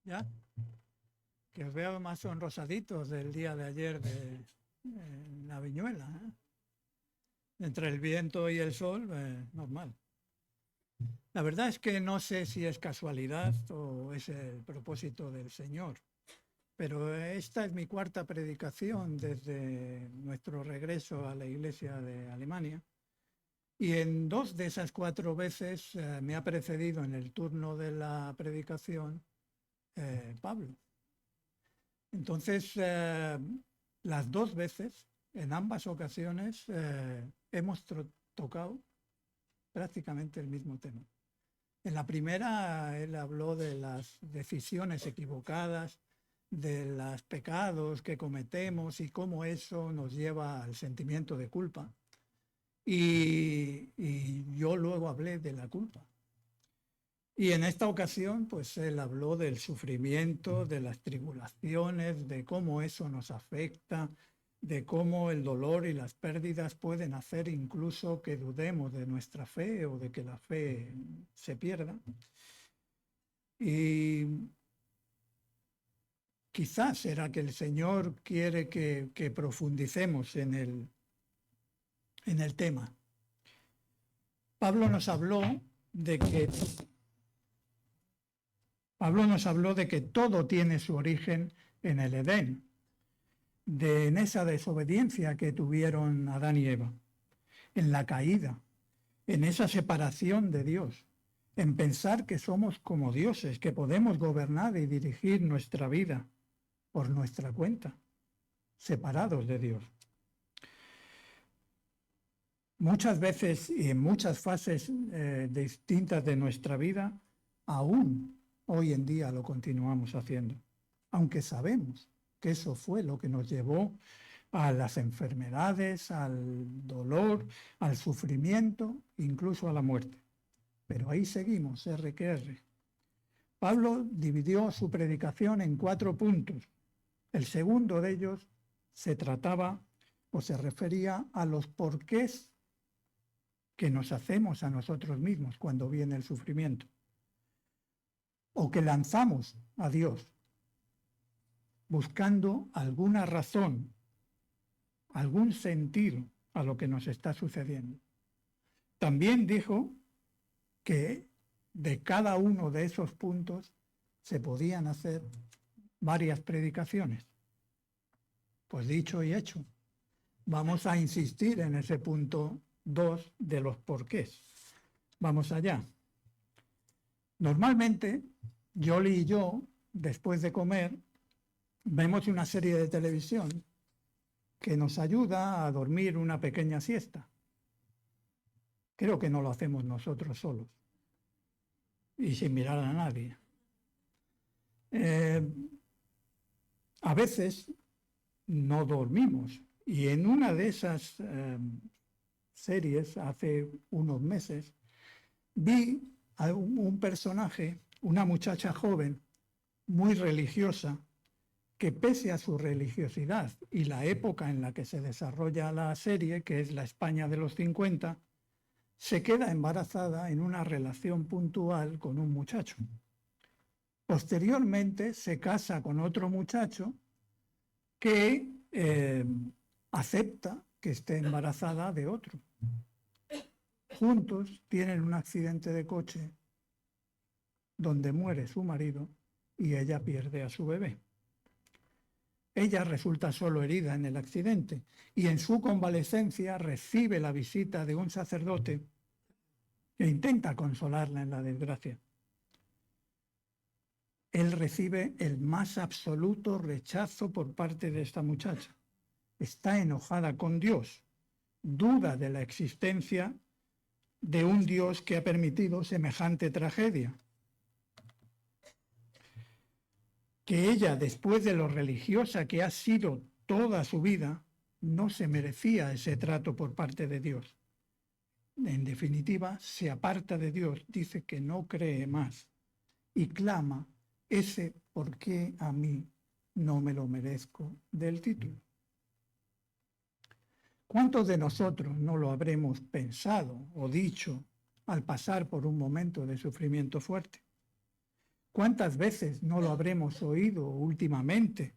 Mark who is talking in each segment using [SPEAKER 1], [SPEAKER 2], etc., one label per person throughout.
[SPEAKER 1] Ya, que os veo más sonrosaditos del día de ayer de la viñuela, ¿eh? Entre el viento y el sol, normal. La verdad es que no sé si es casualidad o es el propósito del Señor, pero esta es mi cuarta predicación desde nuestro regreso a la iglesia de Alemania. Y en dos de esas cuatro veces me ha precedido en el turno de la predicación Pablo. Entonces, las dos veces, en ambas ocasiones, hemos tocado prácticamente el mismo tema. En la primera, él habló de las decisiones equivocadas, de los pecados que cometemos y cómo eso nos lleva al sentimiento de culpa. Y yo luego hablé de la culpa. Y en esta ocasión, pues él habló del sufrimiento, de las tribulaciones, de cómo eso nos afecta, de cómo el dolor y las pérdidas pueden hacer incluso que dudemos de nuestra fe o de que la fe se pierda. Y quizás será que el Señor quiere que profundicemos en el tema. Pablo nos habló de que todo tiene su origen en el Edén, en esa desobediencia que tuvieron Adán y Eva, en la caída, en esa separación de Dios, en pensar que somos como dioses, que podemos gobernar y dirigir nuestra vida por nuestra cuenta, separados de Dios. Muchas veces y en muchas fases distintas de nuestra vida, aún hoy en día lo continuamos haciendo, aunque sabemos que eso fue lo que nos llevó a las enfermedades, al dolor, al sufrimiento, incluso a la muerte. Pero ahí seguimos, R que R. Pablo dividió su predicación en 4 puntos. El segundo de ellos se trataba o se refería a los porqués que nos hacemos a nosotros mismos cuando viene el sufrimiento, o que lanzamos a Dios buscando alguna razón, algún sentido a lo que nos está sucediendo. También dijo que de cada uno de esos puntos se podían hacer varias predicaciones. Pues dicho y hecho, vamos a insistir en ese punto 2 de los porqués. Vamos allá. Normalmente, Yoli y yo, después de comer, vemos una serie de televisión que nos ayuda a dormir una pequeña siesta. Creo que no lo hacemos nosotros solos y sin mirar a nadie. A veces no dormimos y en una de esas series, hace unos meses, vi a un personaje, una muchacha joven, muy religiosa, que pese a su religiosidad y la época en la que se desarrolla la serie, que es la España de los 50, se queda embarazada en una relación puntual con un muchacho. Posteriormente se casa con otro muchacho que acepta que esté embarazada de otro. Juntos tienen un accidente de coche donde muere su marido y ella pierde a su bebé. Ella resulta solo herida en el accidente y en su convalecencia recibe la visita de un sacerdote que intenta consolarla en la desgracia. Él recibe el más absoluto rechazo por parte de esta muchacha. Está enojada con Dios, duda de la existencia de un Dios que ha permitido semejante tragedia. Que ella, después de lo religiosa que ha sido toda su vida, no se merecía ese trato por parte de Dios. En definitiva, se aparta de Dios, dice que no cree más y clama ese ¿por qué a mí no me lo merezco? Del título. ¿Cuántos de nosotros no lo habremos pensado o dicho al pasar por un momento de sufrimiento fuerte? ¿Cuántas veces no lo habremos oído últimamente,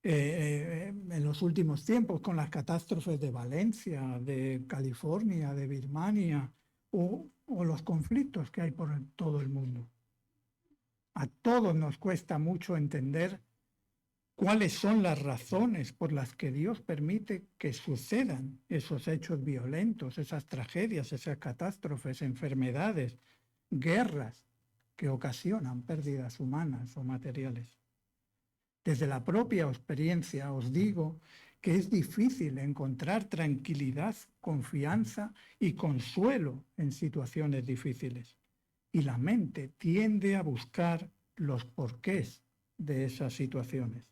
[SPEAKER 1] en los últimos tiempos, con las catástrofes de Valencia, de California, de Birmania, o los conflictos que hay por todo el mundo? A todos nos cuesta mucho entender cuáles son las razones por las que Dios permite que sucedan esos hechos violentos, esas tragedias, esas catástrofes, enfermedades, guerras que ocasionan pérdidas humanas o materiales. Desde la propia experiencia os digo que es difícil encontrar tranquilidad, confianza y consuelo en situaciones difíciles. Y la mente tiende a buscar los porqués de esas situaciones.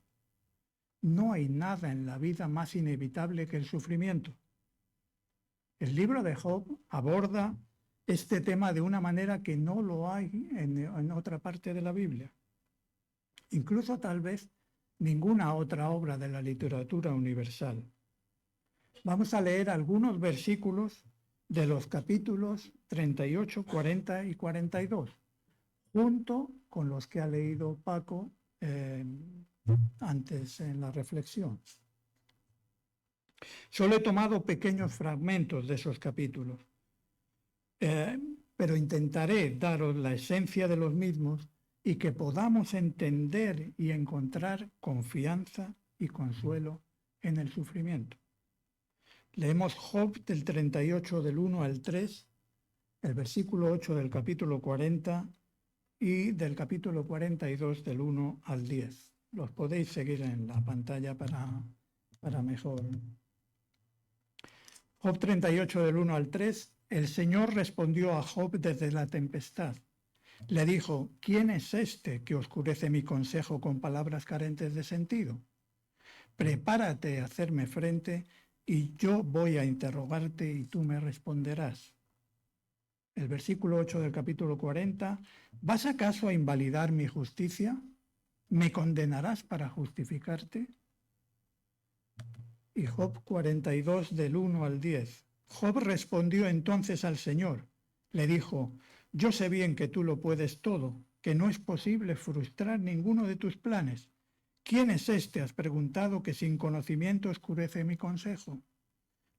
[SPEAKER 1] No hay nada en la vida más inevitable que el sufrimiento. El libro de Job aborda este tema de una manera que no lo hay en otra parte de la Biblia. Incluso tal vez ninguna otra obra de la literatura universal. Vamos a leer algunos versículos de los capítulos 38, 40 y 42, junto con los que ha leído Paco antes en la reflexión. Solo he tomado pequeños fragmentos de esos capítulos, pero intentaré daros la esencia de los mismos y que podamos entender y encontrar confianza y consuelo en el sufrimiento. Leemos Job del 38 del 1 al 3, el versículo 8 del capítulo 40 y del capítulo 42 del 1 al 10. Los podéis seguir en la pantalla para mejor. Job 38 del 1 al 3. El Señor respondió a Job desde la tempestad. Le dijo: ¿Quién es este que oscurece mi consejo con palabras carentes de sentido? Prepárate a hacerme frente y yo voy a interrogarte y tú me responderás. El versículo 8 del capítulo 40. ¿Vas acaso a invalidar mi justicia? ¿Me condenarás para justificarte? Y Job 42 del 1 al 10. Job respondió entonces al Señor. Le dijo: yo sé bien que tú lo puedes todo, que no es posible frustrar ninguno de tus planes. ¿Quién es este, has preguntado, que sin conocimiento oscurece mi consejo?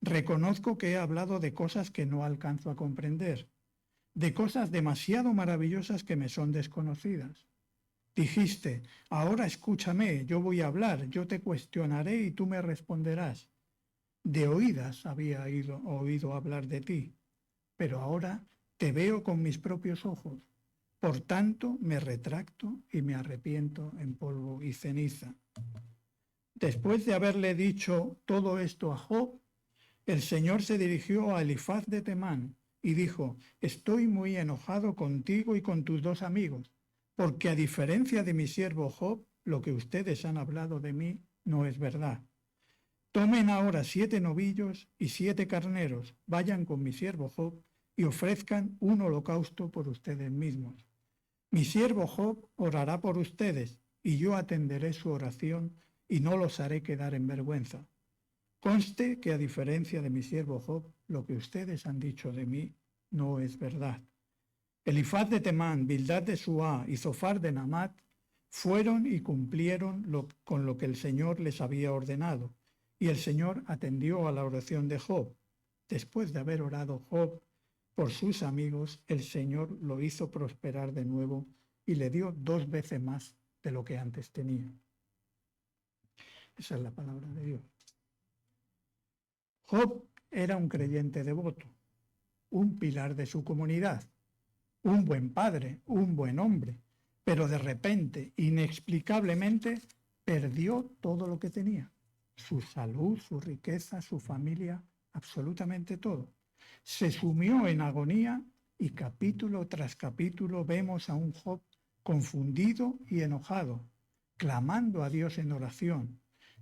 [SPEAKER 1] Reconozco que he hablado de cosas que no alcanzo a comprender, de cosas demasiado maravillosas que me son desconocidas. Dijiste: ahora escúchame, yo voy a hablar, yo te cuestionaré y tú me responderás. De oídas había oído hablar de ti, pero ahora te veo con mis propios ojos. Por tanto, me retracto y me arrepiento en polvo y ceniza. Después de haberle dicho todo esto a Job, el Señor se dirigió a Elifaz de Temán y dijo: estoy muy enojado contigo y con tus dos amigos, porque a diferencia de mi siervo Job, lo que ustedes han hablado de mí no es verdad. Tomen ahora 7 novillos y 7 carneros, vayan con mi siervo Job y ofrezcan un holocausto por ustedes mismos. Mi siervo Job orará por ustedes, y yo atenderé su oración y no los haré quedar en vergüenza. Conste que a diferencia de mi siervo Job, lo que ustedes han dicho de mí no es verdad. Elifaz de Temán, Bildad de Suá y Zofar de Namat fueron y cumplieron con lo que el Señor les había ordenado, y el Señor atendió a la oración de Job. Después de haber orado Job por sus amigos, el Señor lo hizo prosperar de nuevo y le dio 2 veces más de lo que antes tenía. Esa es la palabra de Dios. Job era un creyente devoto, un pilar de su comunidad, un buen padre, un buen hombre, pero de repente, inexplicablemente, perdió todo lo que tenía: su salud, su riqueza, su familia, absolutamente todo. Se sumió en agonía y capítulo tras capítulo vemos a un Job confundido y enojado, clamando a Dios en oración,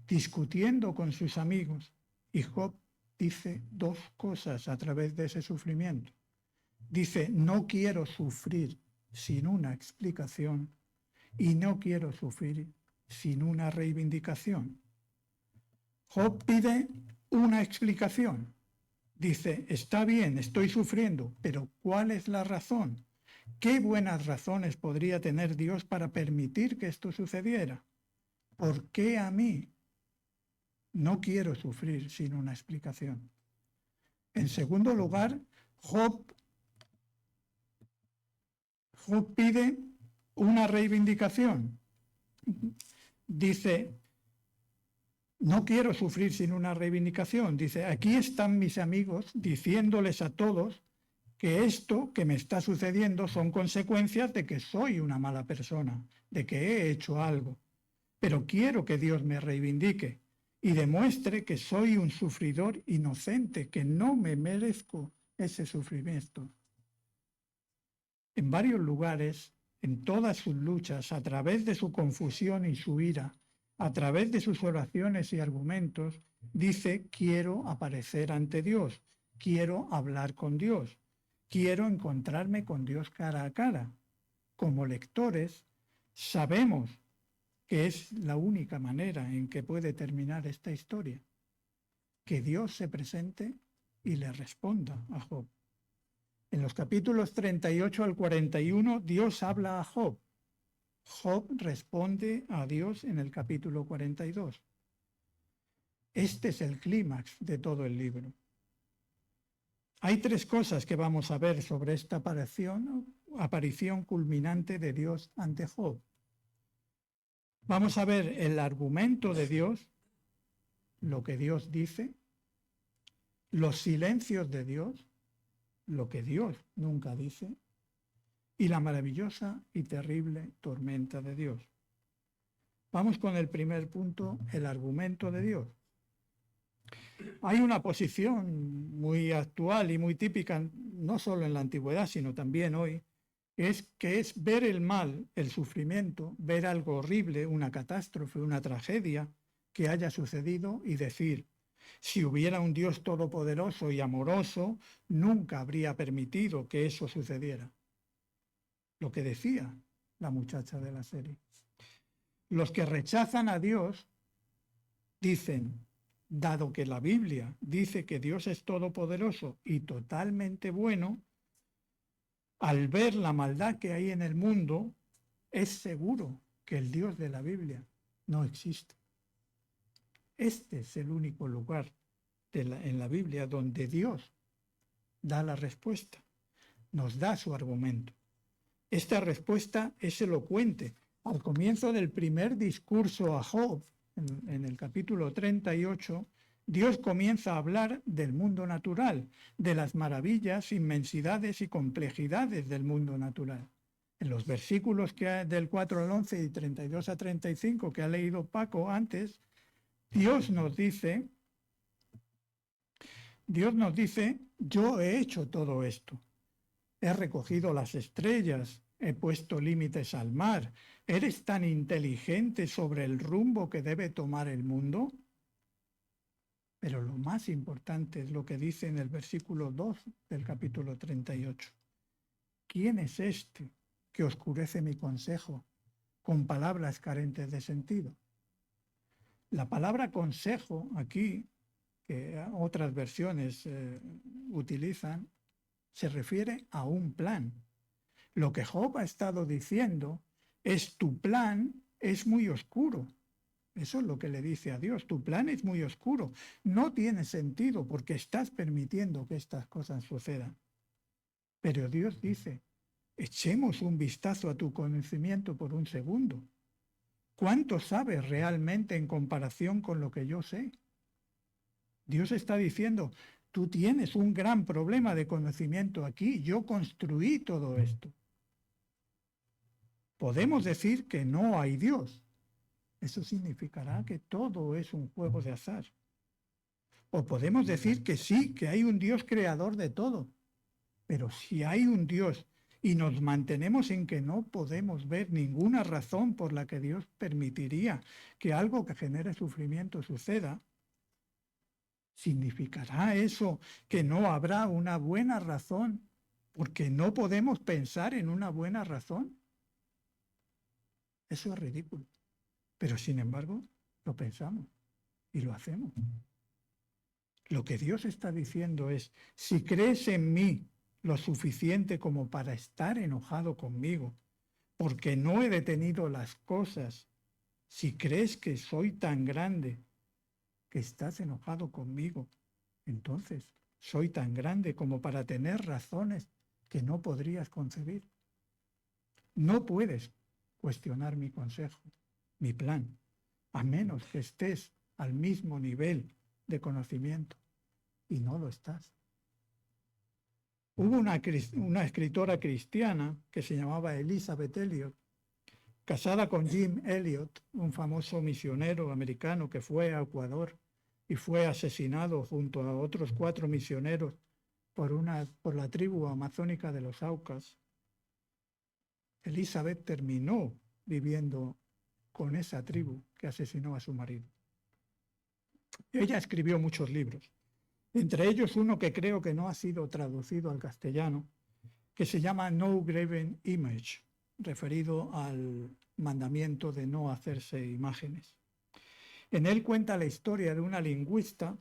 [SPEAKER 1] discutiendo con sus amigos. Y Job dice 2 cosas a través de ese sufrimiento. Dice: no quiero sufrir sin una explicación y no quiero sufrir sin una reivindicación. Job pide una explicación. Dice: está bien, estoy sufriendo, pero ¿cuál es la razón? ¿Qué buenas razones podría tener Dios para permitir que esto sucediera? ¿Por qué a mí? No quiero sufrir sin una explicación. En segundo lugar, Job pide una reivindicación. Dice, no quiero sufrir sin una reivindicación. Dice, aquí están mis amigos diciéndoles a todos que esto que me está sucediendo son consecuencias de que soy una mala persona, de que he hecho algo. Pero quiero que Dios me reivindique y demuestre que soy un sufridor inocente, que no me merezco ese sufrimiento. En varios lugares, en todas sus luchas, a través de su confusión y su ira, a través de sus oraciones y argumentos, dice, quiero aparecer ante Dios, quiero hablar con Dios, quiero encontrarme con Dios cara a cara. Como lectores, sabemos que es la única manera en que puede terminar esta historia, que Dios se presente y le responda a Job. En los capítulos 38 al 41, Dios habla a Job. Job responde a Dios en el capítulo 42. Este es el clímax de todo el libro. Hay tres cosas que vamos a ver sobre esta aparición culminante de Dios ante Job. Vamos a ver el argumento de Dios, lo que Dios dice, los silencios de Dios, lo que Dios nunca dice, y la maravillosa y terrible tormenta de Dios. Vamos con el primer punto, el argumento de Dios. Hay una posición muy actual y muy típica, no solo en la antigüedad, sino también hoy, que es ver el mal, el sufrimiento, ver algo horrible, una catástrofe, una tragedia que haya sucedido y decir, si hubiera un Dios todopoderoso y amoroso, nunca habría permitido que eso sucediera. Lo que decía la muchacha de la serie. Los que rechazan a Dios dicen, dado que la Biblia dice que Dios es todopoderoso y totalmente bueno, al ver la maldad que hay en el mundo, es seguro que el Dios de la Biblia no existe. Este es el único lugar en la Biblia donde Dios da la respuesta, nos da su argumento. Esta respuesta es elocuente. Al comienzo del primer discurso a Job, en el capítulo 38, Dios comienza a hablar del mundo natural, de las maravillas, inmensidades y complejidades del mundo natural. En los versículos del 4 al 11 y 32 a 35 que ha leído Paco antes, Dios nos dice, yo he hecho todo esto. He recogido las estrellas, he puesto límites al mar. ¿Eres tan inteligente sobre el rumbo que debe tomar el mundo? Pero lo más importante es lo que dice en el versículo 2 del capítulo 38. ¿Quién es este que oscurece mi consejo con palabras carentes de sentido? La palabra consejo aquí, que otras versiones utilizan, se refiere a un plan. Lo que Job ha estado diciendo es tu plan es muy oscuro. Eso es lo que le dice a Dios. Tu plan es muy oscuro. No tiene sentido porque estás permitiendo que estas cosas sucedan. Pero Dios dice, echemos un vistazo a tu conocimiento por un segundo. ¿Cuánto sabes realmente en comparación con lo que yo sé? Dios está diciendo, tú tienes un gran problema de conocimiento aquí. Yo construí todo esto. Podemos decir que no hay Dios. Eso significará que todo es un juego de azar. O podemos decir que sí, que hay un Dios creador de todo. Pero si hay un Dios y nos mantenemos en que no podemos ver ninguna razón por la que Dios permitiría que algo que genere sufrimiento suceda, ¿significará eso que no habrá una buena razón porque no podemos pensar en una buena razón? Eso es ridículo. Pero sin embargo, lo pensamos y lo hacemos. Lo que Dios está diciendo es, si crees en mí, lo suficiente como para estar enojado conmigo, porque no he detenido las cosas, si crees que soy tan grande que estás enojado conmigo, entonces soy tan grande como para tener razones que no podrías concebir. No puedes cuestionar mi consejo, mi plan, a menos que estés al mismo nivel de conocimiento, y no lo estás. Hubo una escritora cristiana que se llamaba Elizabeth Elliot, casada con Jim Elliot, un famoso misionero americano que fue a Ecuador y fue asesinado junto a otros 4 misioneros por la tribu amazónica de los Aucas. Elizabeth terminó viviendo con esa tribu que asesinó a su marido. Ella escribió muchos libros, entre ellos uno que creo que no ha sido traducido al castellano, que se llama No Graven Image, referido al mandamiento de no hacerse imágenes. En él cuenta la historia de una lingüista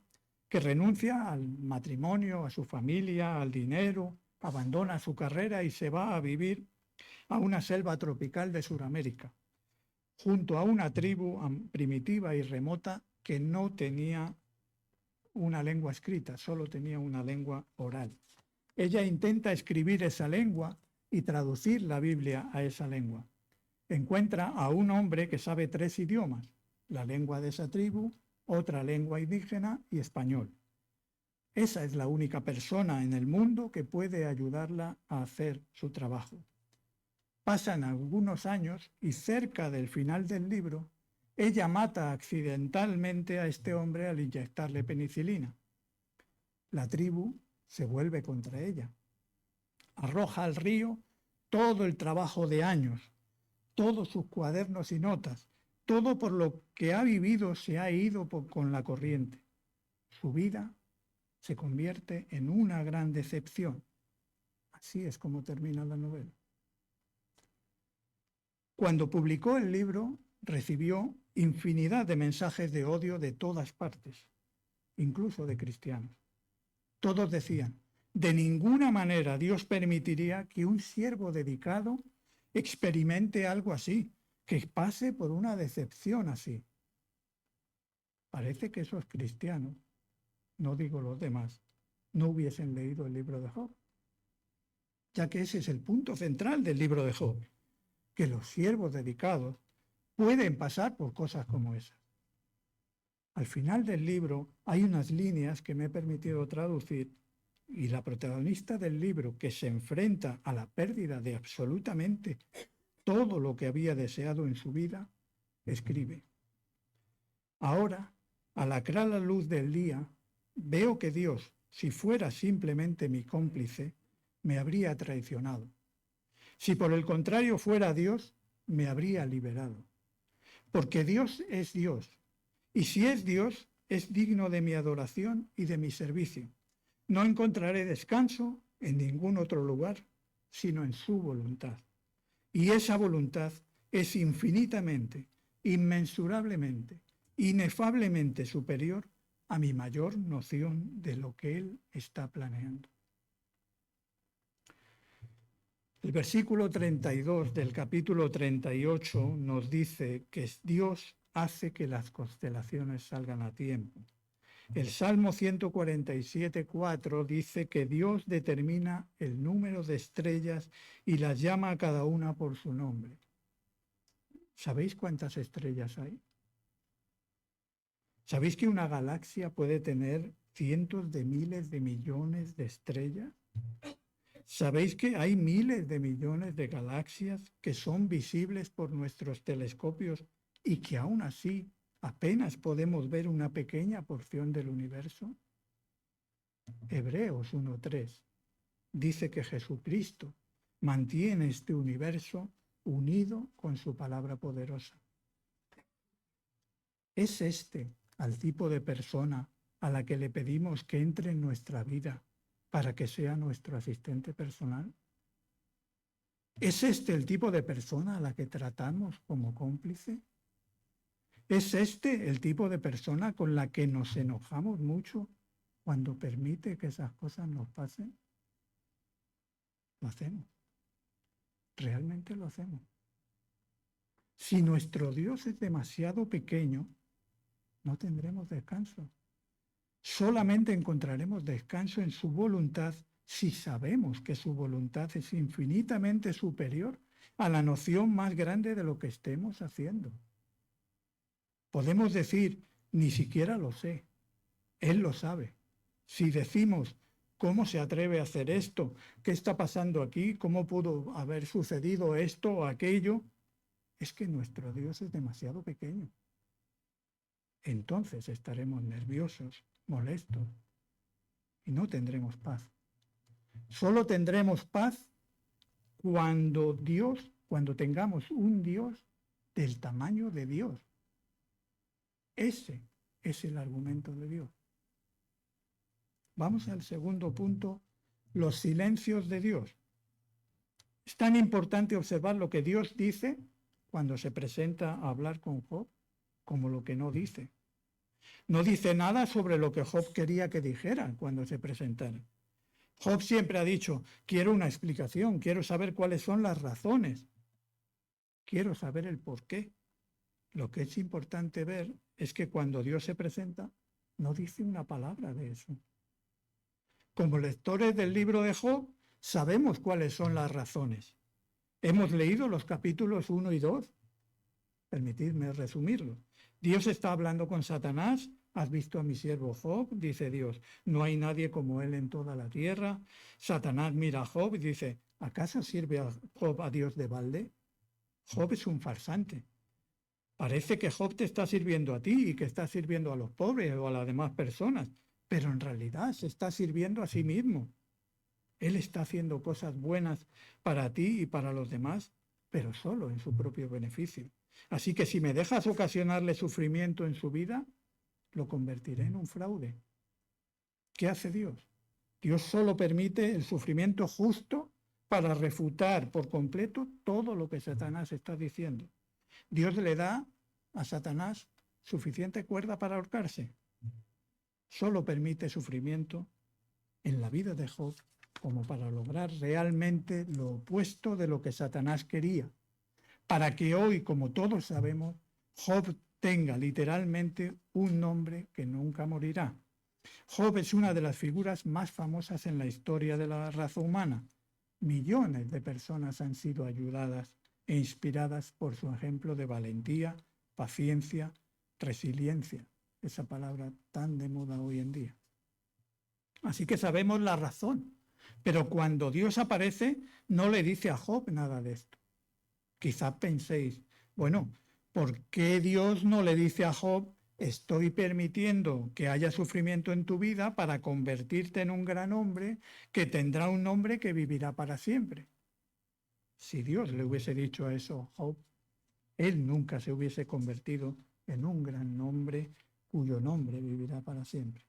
[SPEAKER 1] que renuncia al matrimonio, a su familia, al dinero, abandona su carrera y se va a vivir a una selva tropical de Sudamérica, junto a una tribu primitiva y remota que no tenía una lengua escrita, solo tenía una lengua oral. Ella intenta escribir esa lengua y traducir la Biblia a esa lengua. Encuentra a un hombre que sabe 3 idiomas, la lengua de esa tribu, otra lengua indígena y español. Esa es la única persona en el mundo que puede ayudarla a hacer su trabajo. Pasan algunos años y cerca del final del libro, ella mata accidentalmente a este hombre al inyectarle penicilina. La tribu se vuelve contra ella. Arroja al río todo el trabajo de años, todos sus cuadernos y notas, todo por lo que ha vivido se ha ido con la corriente. Su vida se convierte en una gran decepción. Así es como termina la novela. Cuando publicó el libro, recibió infinidad de mensajes de odio de todas partes, incluso de cristianos. Todos decían, de ninguna manera Dios permitiría que un siervo dedicado experimente algo así, que pase por una decepción así. Parece que esos cristianos, no digo los demás, no hubiesen leído el libro de Job, ya que ese es el punto central del libro de Job, que los siervos dedicados pueden pasar por cosas como esas. Al final del libro hay unas líneas que me he permitido traducir y la protagonista del libro, que se enfrenta a la pérdida de absolutamente todo lo que había deseado en su vida, escribe: ahora, al aclarar la luz del día, veo que Dios, si fuera simplemente mi cómplice, me habría traicionado. Si por el contrario fuera Dios, me habría liberado. Porque Dios es Dios, y si es Dios, es digno de mi adoración y de mi servicio. No encontraré descanso en ningún otro lugar, sino en su voluntad. Y esa voluntad es infinitamente, inmensurablemente, inefablemente superior a mi mayor noción de lo que Él está planeando. El versículo 32 del capítulo 38 nos dice que Dios hace que las constelaciones salgan a tiempo. El Salmo 147:4 dice que Dios determina el número de estrellas y las llama a cada una por su nombre. ¿Sabéis cuántas estrellas hay? ¿Sabéis que una galaxia puede tener cientos de miles de millones de estrellas? ¿Sabéis que hay miles de millones de galaxias que son visibles por nuestros telescopios y que aún así apenas podemos ver una pequeña porción del universo? Hebreos 1:3 dice que Jesucristo mantiene este universo unido con su palabra poderosa. ¿Es este al tipo de persona a la que le pedimos que entre en nuestra vida para que sea nuestro asistente personal? ¿Es este el tipo de persona a la que tratamos como cómplice? ¿Es este el tipo de persona con la que nos enojamos mucho cuando permite que esas cosas nos pasen? Lo hacemos. Realmente lo hacemos. Si nuestro Dios es demasiado pequeño, no tendremos descanso. Solamente encontraremos descanso en su voluntad si sabemos que su voluntad es infinitamente superior a la noción más grande de lo que estemos haciendo. Podemos decir, ni siquiera lo sé. Él lo sabe. Si decimos, ¿cómo se atreve a hacer esto? ¿Qué está pasando aquí? ¿Cómo pudo haber sucedido esto o aquello? Es que nuestro Dios es demasiado pequeño. Entonces estaremos nerviosos, molestos y no tendremos paz. Solo tendremos paz cuando tengamos un Dios del tamaño de Dios. Ese es el argumento de Dios. Vamos al segundo punto, los silencios de Dios. Es tan importante observar lo que Dios dice cuando se presenta a hablar con Job como lo que no dice. No dice nada sobre lo que Job quería que dijera cuando se presentara. Job siempre ha dicho, quiero una explicación, quiero saber cuáles son las razones, quiero saber el porqué. Lo que es importante ver es que cuando Dios se presenta, no dice una palabra de eso. Como lectores del libro de Job, sabemos cuáles son las razones. Hemos leído los capítulos 1 y 2. Permitidme resumirlo. Dios está hablando con Satanás. ¿Has visto a mi siervo Job? Dice Dios. No hay nadie como él en toda la tierra. Satanás mira a Job y dice, ¿acaso sirve a Job a Dios de balde? Job es un farsante. Parece que Job te está sirviendo a ti y que está sirviendo a los pobres o a las demás personas, pero en realidad se está sirviendo a sí mismo. Él está haciendo cosas buenas para ti y para los demás, pero solo en su propio beneficio. Así que si me dejas ocasionarle sufrimiento en su vida, lo convertiré en un fraude. ¿Qué hace Dios? Dios solo permite el sufrimiento justo para refutar por completo todo lo que Satanás está diciendo. Dios le da a Satanás suficiente cuerda para ahorcarse. Solo permite sufrimiento en la vida de Job como para lograr realmente lo opuesto de lo que Satanás quería, para que hoy, como todos sabemos, Job tenga literalmente un nombre que nunca morirá. Job es una de las figuras más famosas en la historia de la raza humana. Millones de personas han sido ayudadas e inspiradas por su ejemplo de valentía, paciencia, resiliencia, esa palabra tan de moda hoy en día. Así que sabemos la razón. Pero cuando Dios aparece, no le dice a Job nada de esto. Quizás penséis, bueno, ¿por qué Dios no le dice a Job, estoy permitiendo que haya sufrimiento en tu vida para convertirte en un gran hombre que tendrá un nombre que vivirá para siempre? Si Dios le hubiese dicho eso a Job, él nunca se hubiese convertido en un gran hombre cuyo nombre vivirá para siempre.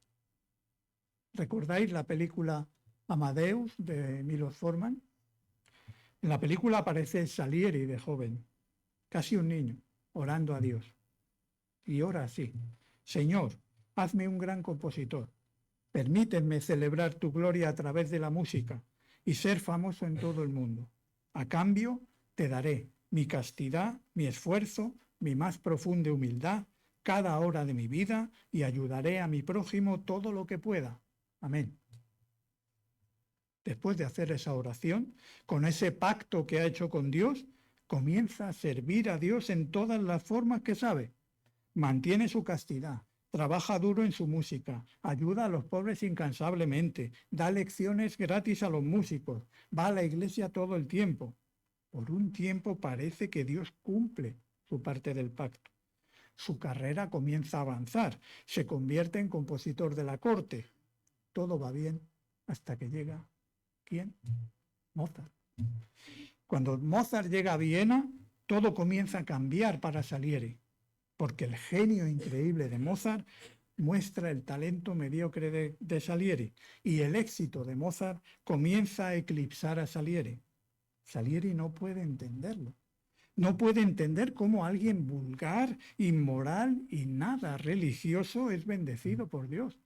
[SPEAKER 1] ¿Recordáis la película Amadeus de Milos Forman? En la película aparece Salieri de joven, casi un niño, orando a Dios. Y ora así: Señor, hazme un gran compositor. Permíteme celebrar tu gloria a través de la música y ser famoso en todo el mundo. A cambio, te daré mi castidad, mi esfuerzo, mi más profunda humildad, cada hora de mi vida, y ayudaré a mi prójimo todo lo que pueda. Amén. Después de hacer esa oración, con ese pacto que ha hecho con Dios, comienza a servir a Dios en todas las formas que sabe. Mantiene su castidad, trabaja duro en su música, ayuda a los pobres incansablemente, da lecciones gratis a los músicos, va a la iglesia todo el tiempo. Por un tiempo parece que Dios cumple su parte del pacto. Su carrera comienza a avanzar, se convierte en compositor de la corte. Todo va bien hasta que llega, ¿quién? Mozart. Cuando Mozart llega a Viena, todo comienza a cambiar para Salieri, porque el genio increíble de Mozart muestra el talento mediocre de Salieri, y el éxito de Mozart comienza a eclipsar a Salieri. Salieri no puede entenderlo. No puede entender cómo alguien vulgar, inmoral y nada religioso es bendecido por Dios.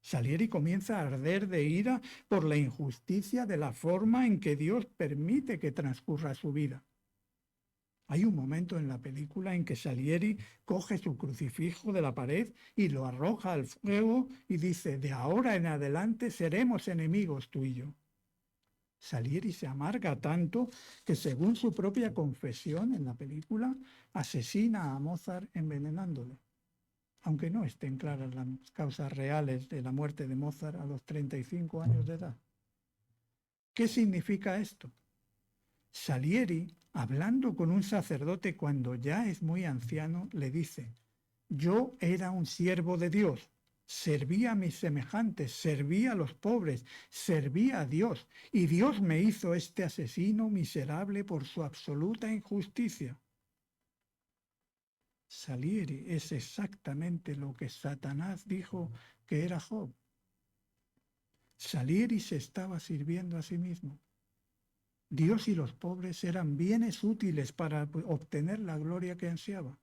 [SPEAKER 1] Salieri comienza a arder de ira por la injusticia de la forma en que Dios permite que transcurra su vida. Hay un momento en la película en que Salieri coge su crucifijo de la pared y lo arroja al fuego y dice: de ahora en adelante seremos enemigos tú y yo. Salieri se amarga tanto que, según su propia confesión en la película, asesina a Mozart envenenándole, aunque no estén claras las causas reales de la muerte de Mozart a los 35 años de edad. ¿Qué significa esto? Salieri, hablando con un sacerdote cuando ya es muy anciano, le dice: yo era un siervo de Dios, servía a mis semejantes, servía a los pobres, servía a Dios, y Dios me hizo este asesino miserable por su absoluta injusticia. Salieri es exactamente lo que Satanás dijo que era Job. Salieri se estaba sirviendo a sí mismo. Dios y los pobres eran bienes útiles para obtener la gloria que ansiaba.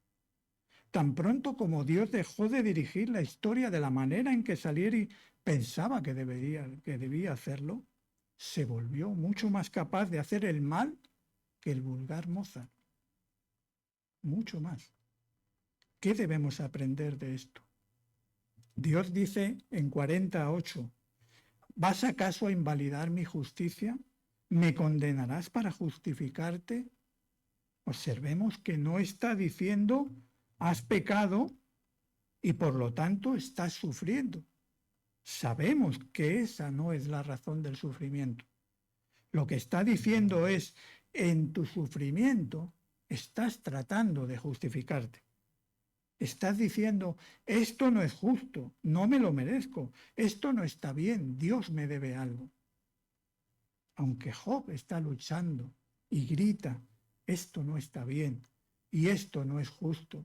[SPEAKER 1] Tan pronto como Dios dejó de dirigir la historia de la manera en que Salieri pensaba que debía hacerlo, se volvió mucho más capaz de hacer el mal que el vulgar Mozart. Mucho más. ¿Qué debemos aprender de esto? Dios dice en 48, ¿vas acaso a invalidar mi justicia? ¿Me condenarás para justificarte? Observemos que no está diciendo has pecado y por lo tanto estás sufriendo. Sabemos que esa no es la razón del sufrimiento. Lo que está diciendo es, en tu sufrimiento estás tratando de justificarte. Estás diciendo, esto no es justo, no me lo merezco, esto no está bien, Dios me debe algo. Aunque Job está luchando y grita, esto no está bien y esto no es justo,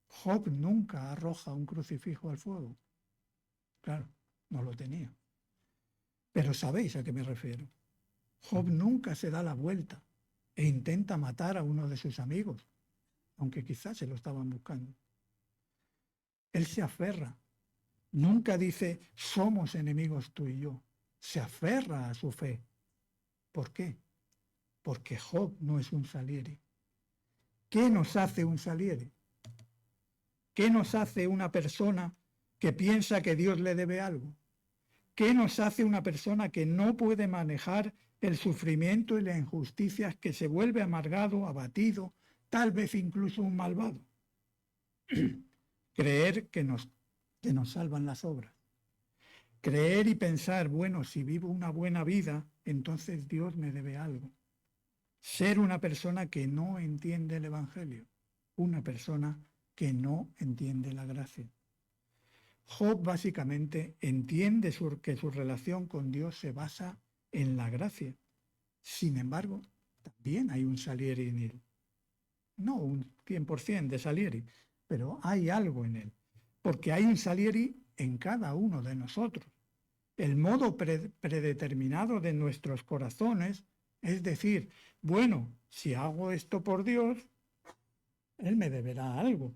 [SPEAKER 1] Job nunca arroja un crucifijo al fuego. Claro, no lo tenía. Pero sabéis a qué me refiero. Job nunca se da la vuelta e intenta matar a uno de sus amigos, aunque quizás se lo estaban buscando. Él se aferra. Nunca dice, somos enemigos tú y yo. Se aferra a su fe. ¿Por qué? Porque Job no es un Salieri. ¿Qué nos hace un Salieri? ¿Qué nos hace una persona que piensa que Dios le debe algo? ¿Qué nos hace una persona que no puede manejar el sufrimiento y las injusticias, que se vuelve amargado, abatido, tal vez incluso un malvado? Creer que nos salvan las obras. Creer y pensar, bueno, si vivo una buena vida, entonces Dios me debe algo. Ser una persona que no entiende el Evangelio, una persona que no entiende la gracia. Job básicamente entiende que su relación con Dios se basa en la gracia. Sin embargo, también hay un Salieri en él. No un 100% de Salieri, pero hay algo en él. Porque hay un Salieri en cada uno de nosotros. El modo predeterminado de nuestros corazones, es decir, bueno, si hago esto por Dios, Él me deberá algo.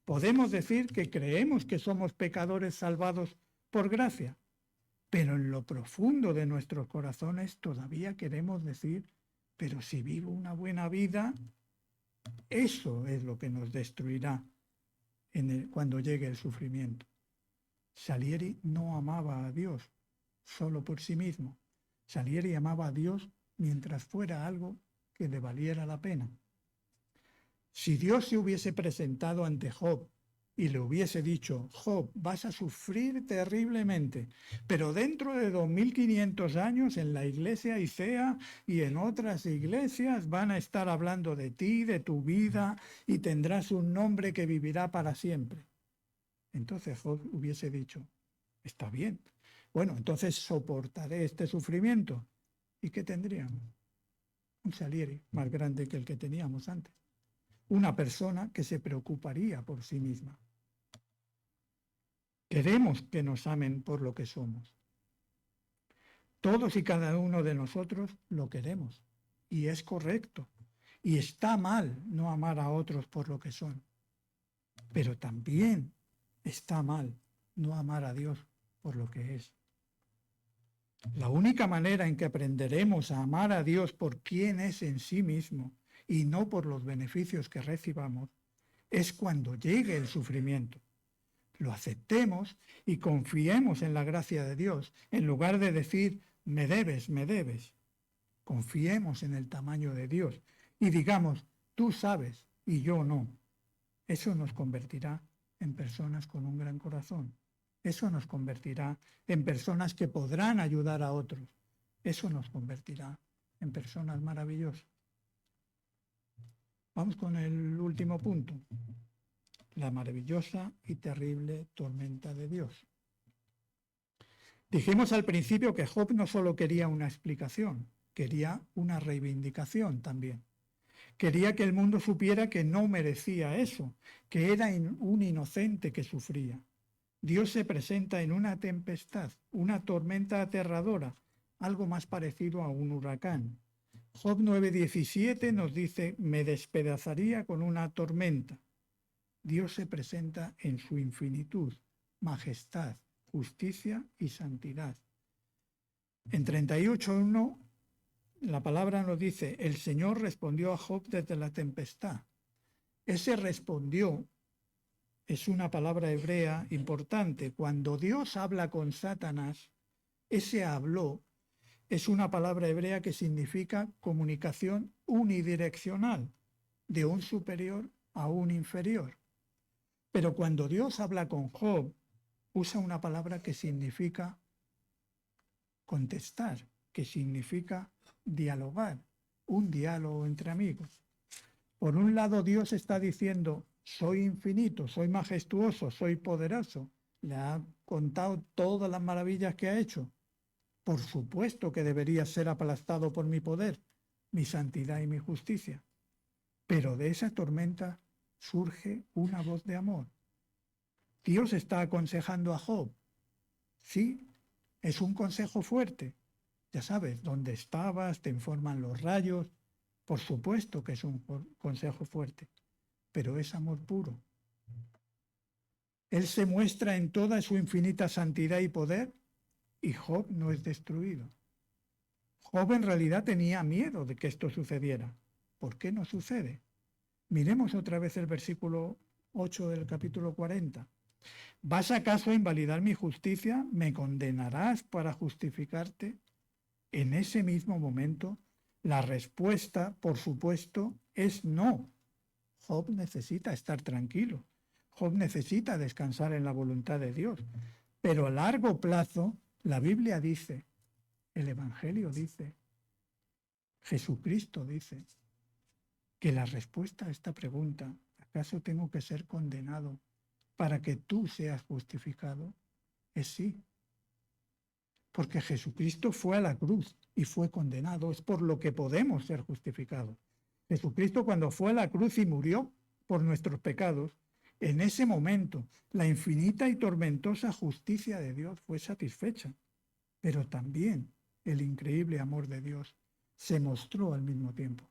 [SPEAKER 1] Podemos decir que creemos que somos pecadores salvados por gracia, pero en lo profundo de nuestros corazones todavía queremos decir, pero si vivo una buena vida, eso es lo que nos destruirá cuando llegue el sufrimiento. Salieri no amaba a Dios solo por sí mismo. Salieri amaba a Dios mientras fuera algo que le valiera la pena. Si Dios se hubiese presentado ante Job y le hubiese dicho, Job, vas a sufrir terriblemente, pero dentro de 2500 años en la iglesia Isea y en otras iglesias van a estar hablando de ti, de tu vida, y tendrás un nombre que vivirá para siempre. Entonces Job hubiese dicho, está bien, bueno, entonces soportaré este sufrimiento. ¿Y qué tendríamos? Un Salieri más grande que el que teníamos antes. Una persona que se preocuparía por sí misma. Queremos que nos amen por lo que somos. Todos y cada uno de nosotros lo queremos. Y es correcto. Y está mal no amar a otros por lo que son. Pero también está mal no amar a Dios por lo que es. La única manera en que aprenderemos a amar a Dios por quien es en sí mismo y no por los beneficios que recibamos es cuando llegue el sufrimiento. Lo aceptemos y confiemos en la gracia de Dios, en lugar de decir, me debes, me debes. Confiemos en el tamaño de Dios y digamos, tú sabes y yo no. Eso nos convertirá en personas con un gran corazón. Eso nos convertirá en personas que podrán ayudar a otros. Eso nos convertirá en personas maravillosas. Vamos con el último punto. La maravillosa y terrible tormenta de Dios. Dijimos al principio que Job no solo quería una explicación, quería una reivindicación también. Quería que el mundo supiera que no merecía eso, que era un inocente que sufría. Dios se presenta en una tempestad, una tormenta aterradora, algo más parecido a un huracán. Job 9:17 nos dice, me despedazaría con una tormenta. Dios se presenta en su infinitud, majestad, justicia y santidad. En 38:1 la palabra nos dice, el Señor respondió a Job desde la tempestad. Ese respondió es una palabra hebrea importante. Cuando Dios habla con Satanás, ese habló es una palabra hebrea que significa comunicación unidireccional, de un superior a un inferior. Pero cuando Dios habla con Job, usa una palabra que significa contestar, que significa dialogar, un diálogo entre amigos. Por un lado, Dios está diciendo, soy infinito, soy majestuoso, soy poderoso. Le ha contado todas las maravillas que ha hecho. Por supuesto que debería ser aplastado por mi poder, mi santidad y mi justicia. Pero de esa tormenta surge una voz de amor. Dios está aconsejando a Job. Sí, es un consejo fuerte. Ya sabes, dónde estabas, te informan los rayos. Por supuesto que es un consejo fuerte, pero es amor puro. Él se muestra en toda su infinita santidad y poder y Job no es destruido. Job en realidad tenía miedo de que esto sucediera. ¿Por qué no sucede? Miremos otra vez el versículo 8 del capítulo 40. ¿Vas acaso a invalidar mi justicia? ¿Me condenarás para justificarte? En ese mismo momento, la respuesta, por supuesto, es no. Job necesita estar tranquilo. Job necesita descansar en la voluntad de Dios. Pero a largo plazo, la Biblia dice, el Evangelio dice, Jesucristo dice, que la respuesta a esta pregunta, ¿acaso tengo que ser condenado para que tú seas justificado? Es sí. Porque Jesucristo fue a la cruz y fue condenado. Es por lo que podemos ser justificados. Jesucristo cuando fue a la cruz y murió por nuestros pecados, en ese momento la infinita y tormentosa justicia de Dios fue satisfecha. Pero también el increíble amor de Dios se mostró al mismo tiempo.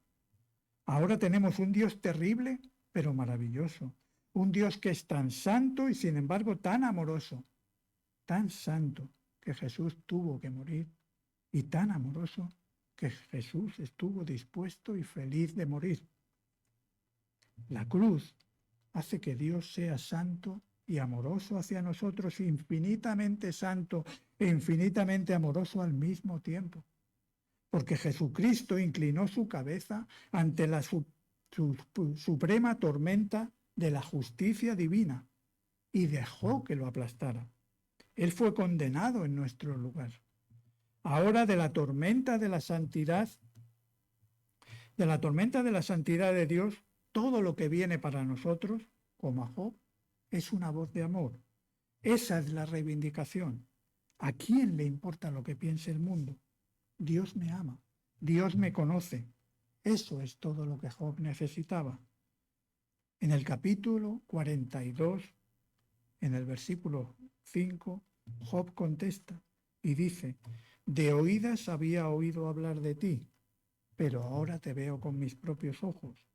[SPEAKER 1] Ahora tenemos un Dios terrible, pero maravilloso. Un Dios que es tan santo y sin embargo tan amoroso. Tan santo que Jesús tuvo que morir y tan amoroso que Jesús estuvo dispuesto y feliz de morir. La cruz hace que Dios sea santo y amoroso hacia nosotros, infinitamente santo e infinitamente amoroso al mismo tiempo. Porque Jesucristo inclinó su cabeza ante la suprema tormenta de la justicia divina y dejó que lo aplastara. Él fue condenado en nuestro lugar. Ahora de la tormenta de la santidad de Dios, todo lo que viene para nosotros, como a Job, es una voz de amor. Esa es la reivindicación. ¿A quién le importa lo que piense el mundo? Dios me ama, Dios me conoce. Eso es todo lo que Job necesitaba. En el capítulo 42, en el versículo 5, Job contesta y dice, de oídas había oído hablar de ti, pero ahora te veo con mis propios ojos.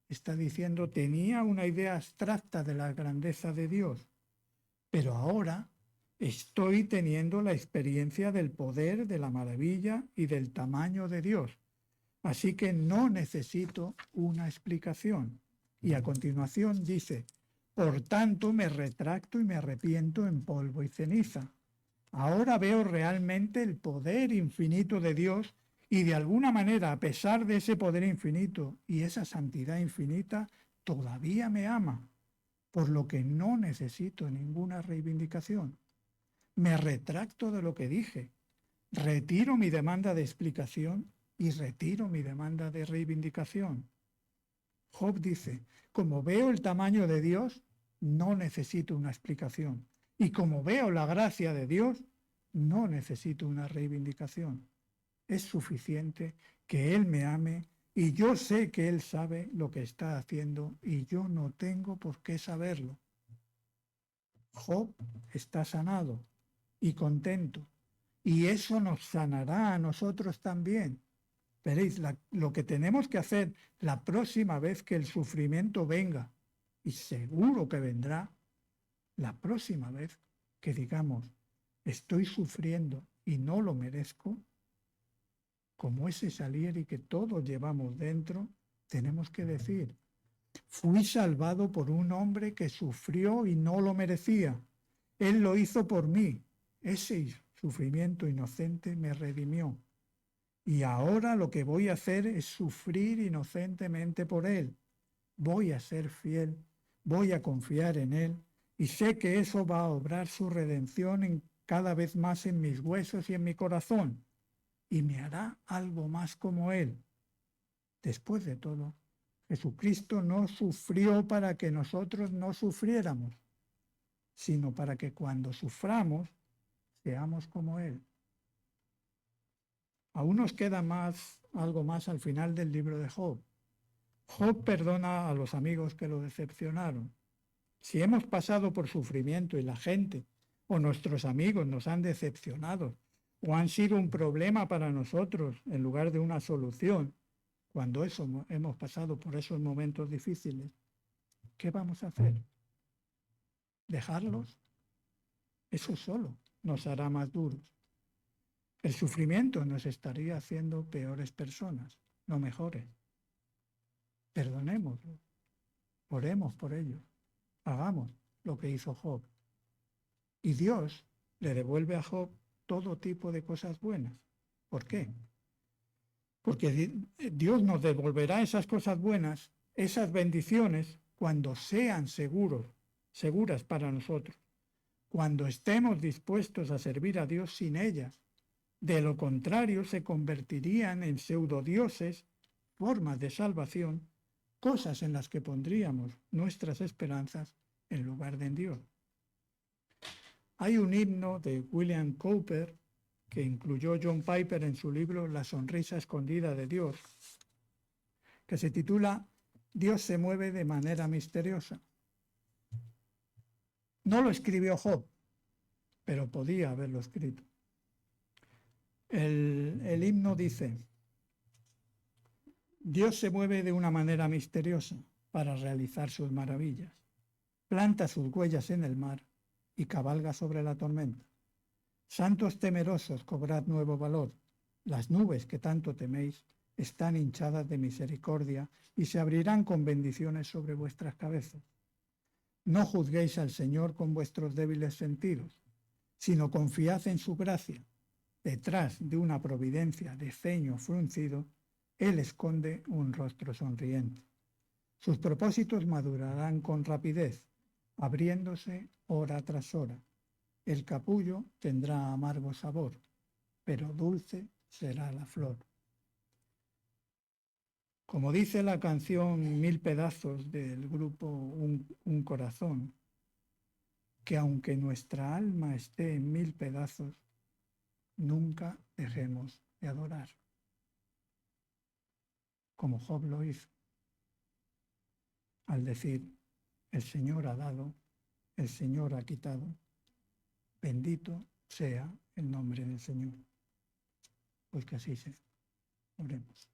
[SPEAKER 1] Está diciendo, tenía una idea abstracta de la grandeza de Dios, pero ahora Estoy teniendo la experiencia del poder, de la maravilla y del tamaño de Dios. Así que no necesito una explicación. Y a continuación dice, por tanto me retracto y me arrepiento en polvo y ceniza. Ahora veo realmente el poder infinito de Dios y de alguna manera, a pesar de ese poder infinito y esa santidad infinita, todavía me ama, por lo que no necesito ninguna reivindicación. Me retracto de lo que dije, retiro mi demanda de explicación y retiro mi demanda de reivindicación. Job dice, como veo el tamaño de Dios, no necesito una explicación. Y como veo la gracia de Dios, no necesito una reivindicación. Es suficiente que Él me ame y yo sé que Él sabe lo que está haciendo y yo no tengo por qué saberlo. Job está sanado y contento y eso nos sanará a nosotros también. Veréis, lo que tenemos que hacer la próxima vez que el sufrimiento venga, y seguro que vendrá, la próxima vez que digamos, estoy sufriendo y no lo merezco, como ese Salieri que todos llevamos dentro, tenemos que decir, fui salvado por un hombre que sufrió y no lo merecía. Él lo hizo por mí. Ese sufrimiento inocente me redimió. Y ahora lo que voy a hacer es sufrir inocentemente por Él. Voy a ser fiel, voy a confiar en Él y sé que eso va a obrar su redención cada vez más en mis huesos y en mi corazón y me hará algo más como Él. Después de todo, Jesucristo no sufrió para que nosotros no sufriéramos, sino para que cuando suframos seamos como Él. Aún nos queda algo más al final del libro de Job. Job perdona a los amigos que lo decepcionaron. Si hemos pasado por sufrimiento y la gente o nuestros amigos nos han decepcionado o han sido un problema para nosotros en lugar de una solución, cuando hemos pasado por esos momentos difíciles, ¿qué vamos a hacer? ¿Dejarlos? Eso solo nos hará más duros. El sufrimiento nos estaría haciendo peores personas, no mejores. Perdonémoslos, oremos por ellos, hagamos lo que hizo Job. Y Dios le devuelve a Job todo tipo de cosas buenas. ¿Por qué? Porque Dios nos devolverá esas cosas buenas, esas bendiciones, cuando sean seguras para nosotros, cuando estemos dispuestos a servir a Dios sin ellas. De lo contrario, se convertirían en pseudodioses, formas de salvación, cosas en las que pondríamos nuestras esperanzas en lugar de en Dios. Hay un himno de William Cowper que incluyó John Piper en su libro La sonrisa escondida de Dios, que se titula Dios se mueve de manera misteriosa. No lo escribió Job, pero podía haberlo escrito. El himno dice, Dios se mueve de una manera misteriosa para realizar sus maravillas. Planta sus huellas en el mar y cabalga sobre la tormenta. Santos temerosos, cobrad nuevo valor. Las nubes que tanto teméis están hinchadas de misericordia y se abrirán con bendiciones sobre vuestras cabezas. No juzguéis al Señor con vuestros débiles sentidos, sino confiad en su gracia. Detrás de una providencia de ceño fruncido, Él esconde un rostro sonriente. Sus propósitos madurarán con rapidez, abriéndose hora tras hora. El capullo tendrá amargo sabor, pero dulce será la flor. Como dice la canción Mil pedazos del grupo Un corazón, que aunque nuestra alma esté en mil pedazos, nunca dejemos de adorar, como Job lo hizo, al decir, el Señor ha dado, el Señor ha quitado, bendito sea el nombre del Señor. Pues que así sea. Oremos.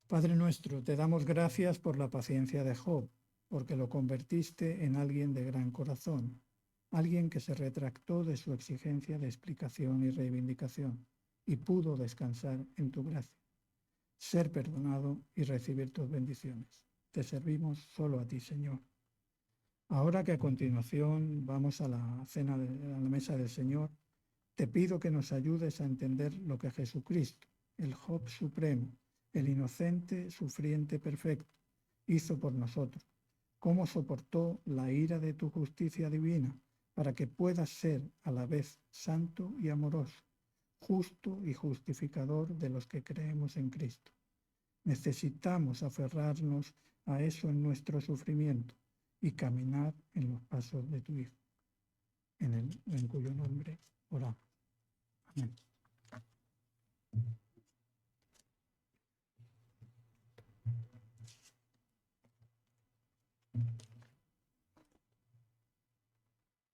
[SPEAKER 1] Padre nuestro, te damos gracias por la paciencia de Job, porque lo convertiste en alguien de gran corazón. alguien que se retractó de su exigencia de explicación y reivindicación y pudo descansar en tu gracia, ser perdonado y recibir tus bendiciones. Te servimos solo a ti, Señor. Ahora que a continuación vamos a la a la mesa del Señor, te pido que nos ayudes a entender lo que Jesucristo, el Job supremo, el inocente sufriente perfecto, hizo por nosotros, cómo soportó la ira de tu justicia divina, para que puedas ser a la vez santo y amoroso, justo y justificador de los que creemos en Cristo. Necesitamos aferrarnos a eso en nuestro sufrimiento y caminar en los pasos de tu Hijo, en cuyo nombre oramos. Amén.